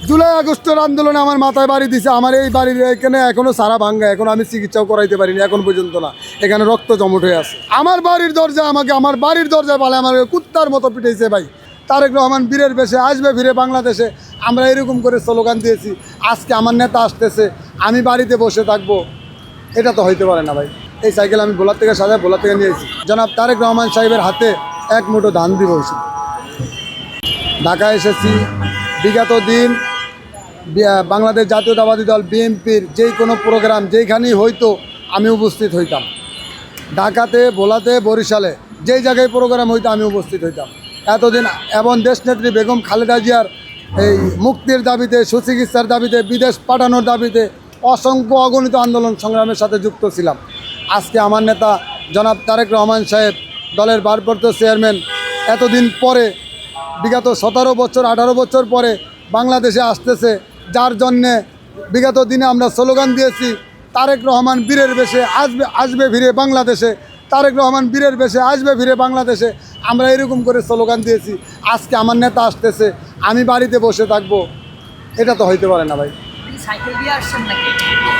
জুলাই আগস্টের আন্দোলনে আমার মাথায় বাড়ি দিছে। আমার এই বাড়ির এখানে এখনো সারা ভাঙ্গা, এখন আমি চিকিৎসাও করাইতে পারিনি এখন পর্যন্ত না। এখানে রক্ত জমট হয়ে আছে। আমার বাড়ির দরজা আমাকে আমার বাড়ির দরজায় পালে আমার কুত্তার মতো পিটাইছে ভাই। তারেক রহমান বীরের বেশে আসবে ফিরে বাংলাদেশে, আমরা এরকম করে স্লোগান দিয়েছি। আজকে আমার নেতা আসতেছে, আমি বাড়িতে বসে থাকবো, এটা তো হইতে পারে না ভাই। এই সাইকেল আমি ভোলার থেকে সাজায় ভোলার থেকে নিয়েছি। জনাব তারেক রহমান সাহেবের হাতে এক মুঠো ধান দিব। ঢাকায় এসেছি, বিগত দিন বাংলাদেশ জাতীয়তাবাদী দল বিএনপির যেই কোনো প্রোগ্রাম যেইখানেই হইতো আমি উপস্থিত হইতাম। ঢাকাতে, ভোলাতে, বরিশালে যেই জায়গায় প্রোগ্রাম হইতো আমি উপস্থিত হইতাম এতদিন। এবং দেশনেত্রী বেগম খালেদা জিয়ার এই মুক্তির দাবিতে, সুচিকিৎসার দাবিতে, বিদেশ পাঠানোর দাবিতে অসংখ্য অগণিত আন্দোলন সংগ্রামের সাথে যুক্ত ছিলাম। আজকে আমার নেতা জনাব তারেক রহমান সাহেব, দলের ভারপ্রাপ্ত চেয়ারম্যান, এতদিন পরে বিগত 17 বছর 18 বছর পরে বাংলাদেশে আসতেছে, যার জন্যে বিগত দিনে আমরা স্লোগান দিয়েছি তারেক রহমান বীরের বেশে আসবে ফিরে বাংলাদেশে, তারেক রহমান বীরের বেশে আসবে ফিরে বাংলাদেশে। আমরা এরকম করে স্লোগান দিয়েছি। আজকে আমার নেতা আসতেছে, আমি বাড়িতে বসে থাকবো, এটা তো হইতে পারে না ভাই।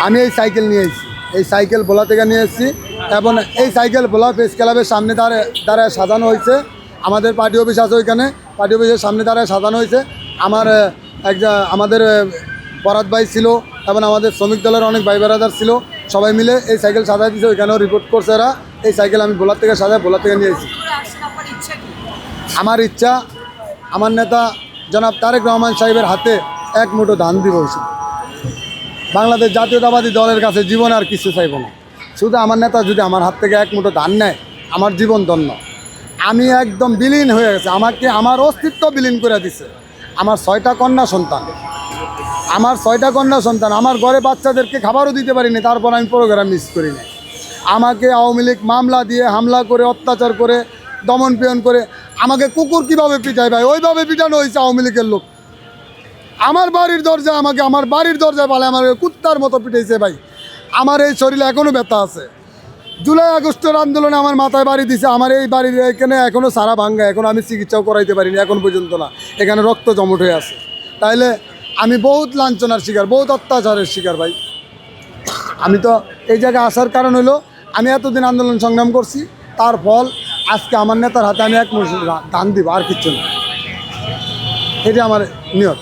আমি এই সাইকেল নিয়ে এসেছি, এই সাইকেল ভোলা থেকে নিয়ে এসেছি এবং এই সাইকেল ভোলা প্রেস ক্লাবের সামনে দাঁড়ায় সাজানো হয়েছে। আমাদের পার্টি অফিস আছে, ওইখানে পার্টি অফিসের সামনে দাঁড়ায় সাজানো হয়েছে। আমাদের বরাত ভাই ছিল এবং আমাদের শ্রমিক দলের অনেক ভাই বেড়াদার ছিল, সবাই মিলে এই সাইকেল সাজাই দিয়েছে। ওইখানেও রিপোর্ট করছে এরা। এই সাইকেল আমি ভোলার থেকে সাজায় ভোলার থেকে নিয়ে এসেছি। আমার ইচ্ছা আমার নেতা জনাব তারেক রহমান সাহেবের হাতে এক মুঠো ধান দিব। বাংলাদেশ জাতীয়তাবাদী দলের কাছে জীবন আর কিছু চাইব না। শুধু আমার নেতা যদি আমার হাত থেকে এক মুঠো ধান নেয়, আমার জীবন ধন্য। আমি একদম বিলীন হয়ে গেছে, আমাকে আমার অস্তিত্ব বিলীন করে দিছে। আমার 6টা কন্যা সন্তান, আমার ঘরে বাচ্চাদেরকে খাবারও দিতে পারিনি, তারপর আমি প্রোগ্রাম মিস করি না। আমাকে আওয়ামী লীগ মামলা দিয়ে হামলা করে, অত্যাচার করে, দমন পীড়ন করে, আমাকে কুকুর কীভাবে পিটায় ভাই, ওইভাবে পিটানো হয়েছে আওয়ামী লীগের লোক। আমার বাড়ির দরজা আমাকে আমার বাড়ির দরজায় পালে আমার কুত্তার মতো পিটাইছে ভাই। আমার এই শরীরে এখনও ব্যথা আছে। জুলাই আগস্টের আন্দোলনে আমার মাথায় বাড়ি দিছে। আমার এই বাড়ির এখানে এখনও সারা ভাঙ্গা, এখন আমি চিকিৎসাও করাইতে পারিনি এখন পর্যন্ত না। এখানে রক্ত জমট হয়ে আছে। তাইলে আমি বহুত লাঞ্ছনার শিকার, বহুত অত্যাচারের শিকার ভাই। আমি তো এই জায়গায় আসার কারণ হলো আমি এতদিন আন্দোলন সংগ্রাম করছি, তার ফল আজকে আমার নেতার হাতে আমি এক মুঠো ধান দিব, আর কিচ্ছু না। এটা আমার নিয়ত।